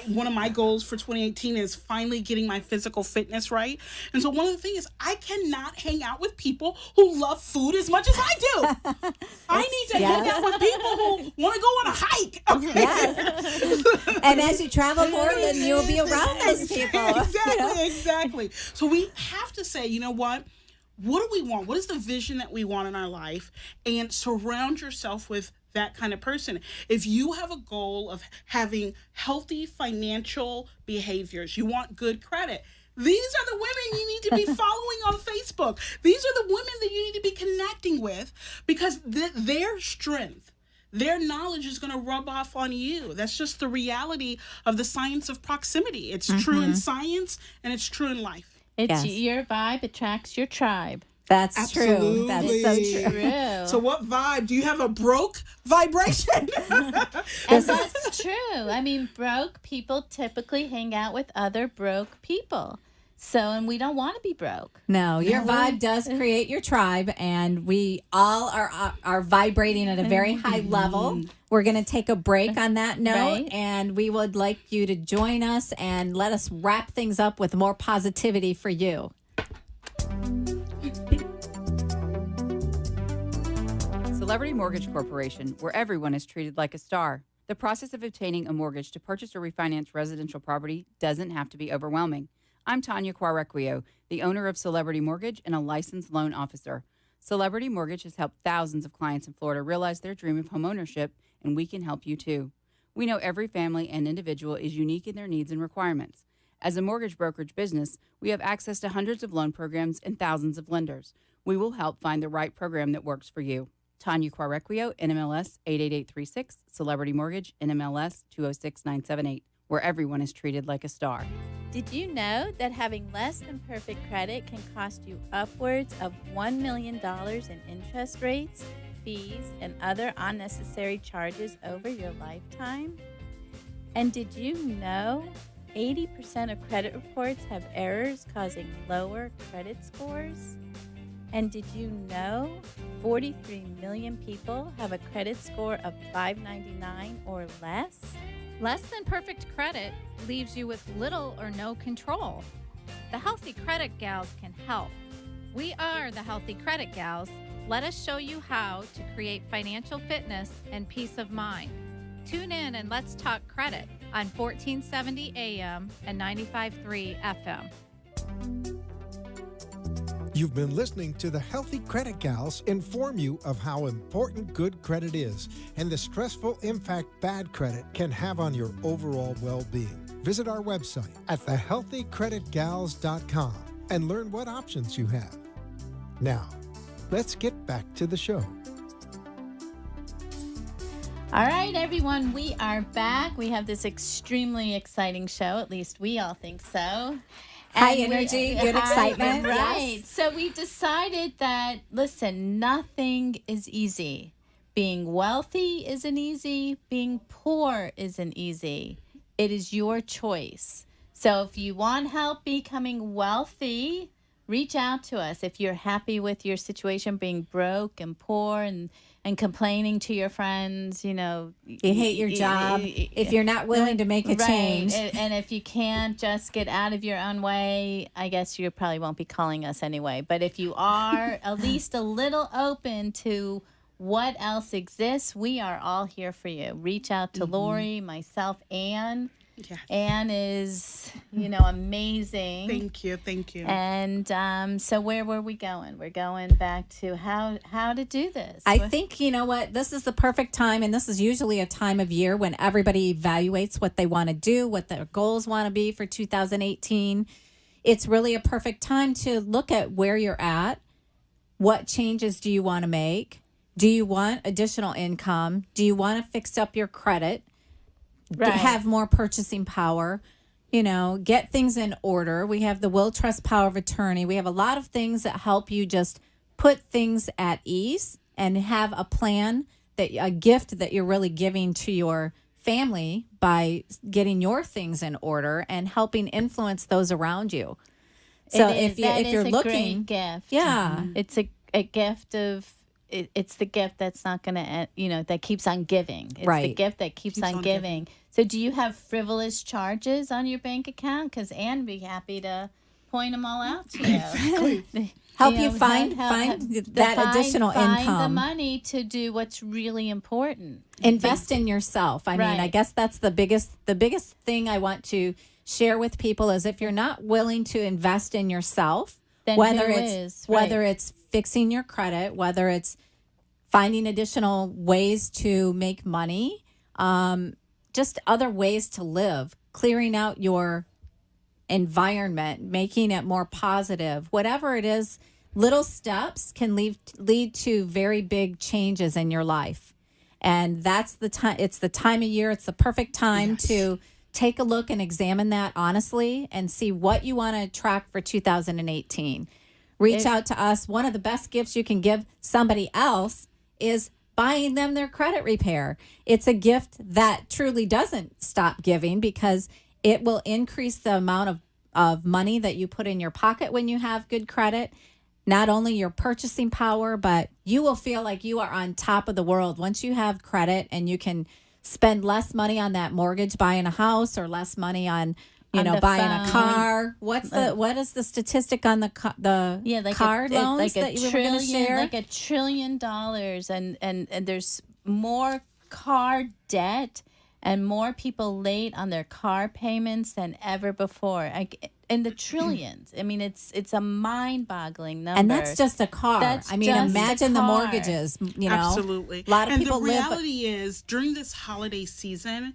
one of my goals for 2018 is finally getting my physical fitness right. And so one of the things is I cannot hang out with people who love food as much as I do. I need to hang out with people who want to go on a hike. Okay? Yes. And as you travel more, then you'll be around those people. Exactly. So we have to say, you know what? What do we want? What is the vision that we want in our life? And surround yourself with that kind of person. If you have a goal of having healthy financial behaviors, you want good credit, these are the women you need to be following on Facebook. These are the women that you need to be connecting with because their strength, their knowledge is going to rub off on you. That's just the reality of the science of proximity. It's true in science and it's true in life. It's Yes. your vibe attracts your tribe. That's true. That's so Absolutely. true. True. So what vibe? Do you have a broke vibration? And that's true. I mean, broke people typically hang out with other broke people. So, and we don't want to be broke. No, your vibe does create your tribe, and we all are vibrating at a very high level. We're going to take a break on that note, Right. and we would like you to join us and let us wrap things up with more positivity for you. Celebrity Mortgage Corporation, where everyone is treated like a star. The process of obtaining a mortgage to purchase or refinance residential property doesn't have to be overwhelming. I'm Tanya Quarequio, the owner of Celebrity Mortgage and a licensed loan officer. Celebrity Mortgage has helped thousands of clients in Florida realize their dream of homeownership, and we can help you too. We know every family and individual is unique in their needs and requirements. As a mortgage brokerage business, we have access to hundreds of loan programs and thousands of lenders. We will help find the right program that works for you. Tanya Quarequio, NMLS 88836, Celebrity Mortgage, NMLS 206978, where everyone is treated like a star. Did you know that having less than perfect credit can cost you upwards of $1 million in interest rates, fees, and other unnecessary charges over your lifetime? And did you know 80% of credit reports have errors causing lower credit scores? And did you know 43 million people have a credit score of 599 or less? Less than perfect credit leaves you with little or no control. The Healthy Credit Gals can help. We are the Healthy Credit Gals. Let us show you how to create financial fitness and peace of mind. Tune in and let's talk credit on 1470 AM and 95.3 FM. You've been listening to the Healthy Credit Gals inform you of how important good credit is and the stressful impact bad credit can have on your overall well-being. Visit our website at thehealthycreditgals.com and learn what options you have. Now, let's get back to the show. All right, everyone, we are back. We have this extremely exciting show. At least we all think so. High energy, good excitement. Right. Yes. So we decided that, listen, nothing is easy. Being wealthy isn't easy. Being poor isn't easy. It is your choice. So if you want help becoming wealthy, reach out to us. If you're happy with your situation, being broke and poor and complaining to your friends, you know. You hate your job. If you're not willing to make a change. And if you can't just get out of your own way, I guess you probably won't be calling us anyway. But if you are at least a little open to what else exists, we are all here for you. Reach out to Lori, myself, Ann. Yes. Ann is, amazing. Thank you. And so where were we going? We're going back to how to do this. I think, you know what, this is the perfect time, and this is usually a time of year when everybody evaluates what they want to do, what their goals want to be for 2018. It's really a perfect time to look at where you're at. What changes do you want to make? Do you want additional income? Do you want to fix up your credit? Right. Have more purchasing power, get things in order. We have the will, trust, power of attorney. We have a lot of things that help you just put things at ease and have a plan, a gift that you're really giving to your family by getting your things in order and helping influence those around you. So if you're looking, great gift. Yeah. It's a gift of. It's the gift that's not going to, that keeps on giving. It's right. the gift that keeps on giving. So do you have frivolous charges on your bank account? Because Ann would be happy to point them all out to you. Exactly. Help you find that additional income. income. Find the money to do what's really important. Invest in yourself. I mean, I guess that's the biggest thing I want to share with people is if you're not willing to invest in yourself, then whether it's fixing your credit, whether it's finding additional ways to make money, just other ways to live, clearing out your environment, making it more positive, whatever it is, little steps can lead to very big changes in your life. And that's the time. It's the time of year. It's the perfect time to take a look and examine that honestly and see what you want to track for 2018. Reach out to us. One of the best gifts you can give somebody else is buying them their credit repair. It's a gift that truly doesn't stop giving because it will increase the amount of money that you put in your pocket when you have good credit. Not only your purchasing power, but you will feel like you are on top of the world once you have credit and you can spend less money on that mortgage buying a house or less money on buying a car. What is the statistic on the car loans that you were going to share? Like $1 trillion, and there's more car debt and more people late on their car payments than ever before. In the trillions. I mean, it's a mind-boggling number. And that's just a car. Imagine the mortgages. Absolutely. A lot of people the live. reality is, during this holiday season,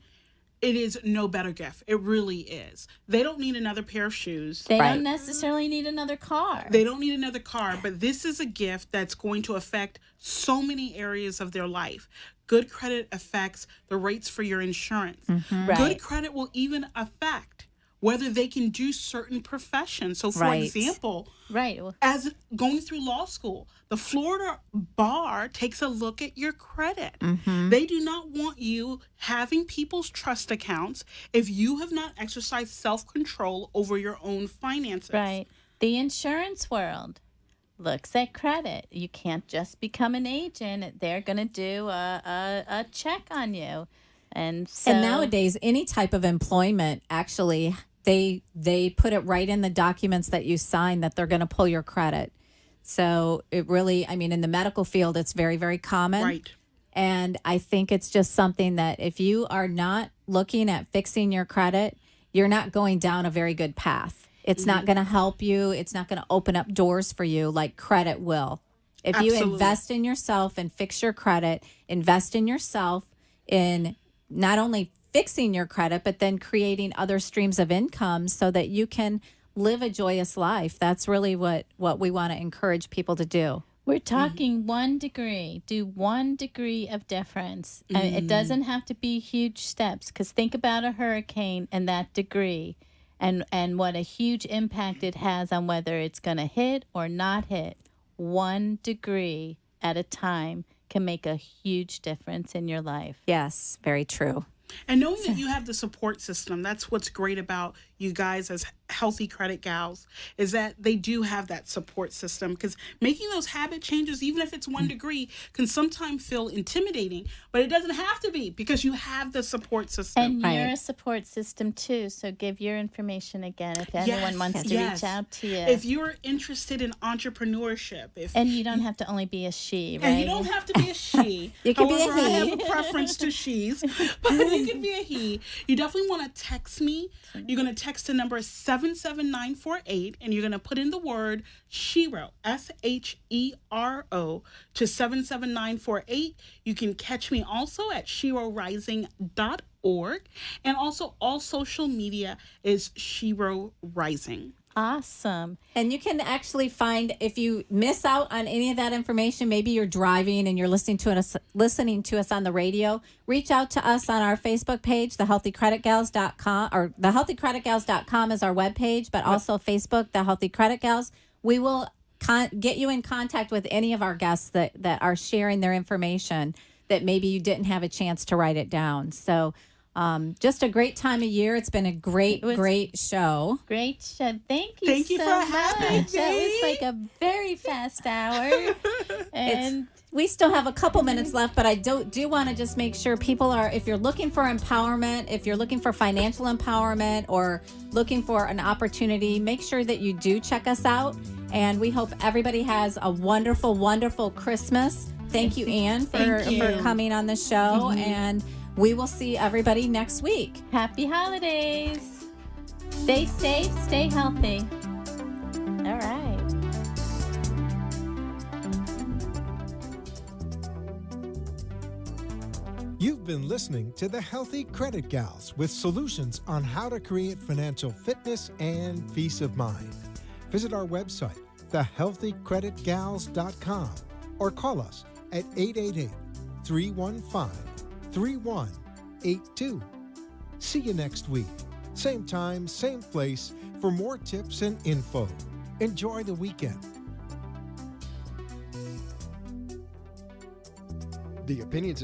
it is no better gift. It really is. They don't need another pair of shoes. They Right. don't necessarily need another car. They don't need another car, but this is a gift that's going to affect so many areas of their life. Good credit affects the rates for your insurance. Right. Good credit will even affect whether they can do certain professions. So, for Right. example, Right. Well, as going through law school, the Florida bar takes a look at your credit. They do not want you having people's trust accounts if you have not exercised self-control over your own finances. right. The insurance world looks at credit. You can't just become an agent. They're going to do a check on you. And so And nowadays, any type of employment, actually, they put it right in the documents that you sign that they're going to pull your credit. So it really, I mean, in the medical field, it's very, very common. Right. And I think it's just something that if you are not looking at fixing your credit, you're not going down a very good path. It's not going to help you. It's not going to open up doors for you like credit will. If you Absolutely. invest in yourself and fix your credit, invest in yourself in not only fixing your credit, but then creating other streams of income so that you can live a joyous life. That's really what we want to encourage people to do. we're talking 1 degree. Do 1 degree of difference. I mean, it doesn't have to be huge steps, because think about a hurricane and that degree and what a huge impact it has on whether it's going to hit or not hit. 1 degree at a time can make a huge difference in your life. Yes, very true. And knowing that you have the support system, that's what's great about you guys as healthy credit gals, is that they do have that support system, because making those habit changes, even if it's 1 degree, can sometimes feel intimidating, but it doesn't have to be, because you have the support system. And Right. you're a support system too, so give your information again if anyone Yes, wants to yes. reach out to you. If you're interested in entrepreneurship, And you don't have to only be a she, right? and you don't have to be a she. You can be a However, I have he. a preference to she's, but you can be a he. You definitely want to text me. You're going to text the number 77948, and you're going to put in the word Shero, SHERO, to 77948. You can catch me also at SheroRising.org, and also all social media is Shero Rising. Awesome. And you can actually find, if you miss out on any of that information, maybe you're driving and you're listening to us on the radio, reach out to us on our Facebook page, thehealthycreditgals.com, or thehealthycreditgals.com is our webpage, but also Facebook, The Healthy Credit Gals. We will get you in contact with any of our guests that are sharing their information that maybe you didn't have a chance to write it down. So just a great time of year. It's been a great show. Great show. Thank you Thank you so for having much. That me. was like a very fast hour. And We still have a couple minutes left, but I do want to just make sure people are, if you're looking for empowerment, if you're looking for financial empowerment or looking for an opportunity, make sure that you do check us out. And we hope everybody has a wonderful, wonderful Christmas. Thank you, Anne, for coming on the show. And we will see everybody next week. happy holidays. Stay safe, stay healthy. All right. You've been listening to the Healthy Credit Gals with solutions on how to create financial fitness and peace of mind. Visit our website, thehealthycreditgals.com, or call us at 888-315-3182. See you next week. Same time, same place for more tips and info. Enjoy the weekend. The opinions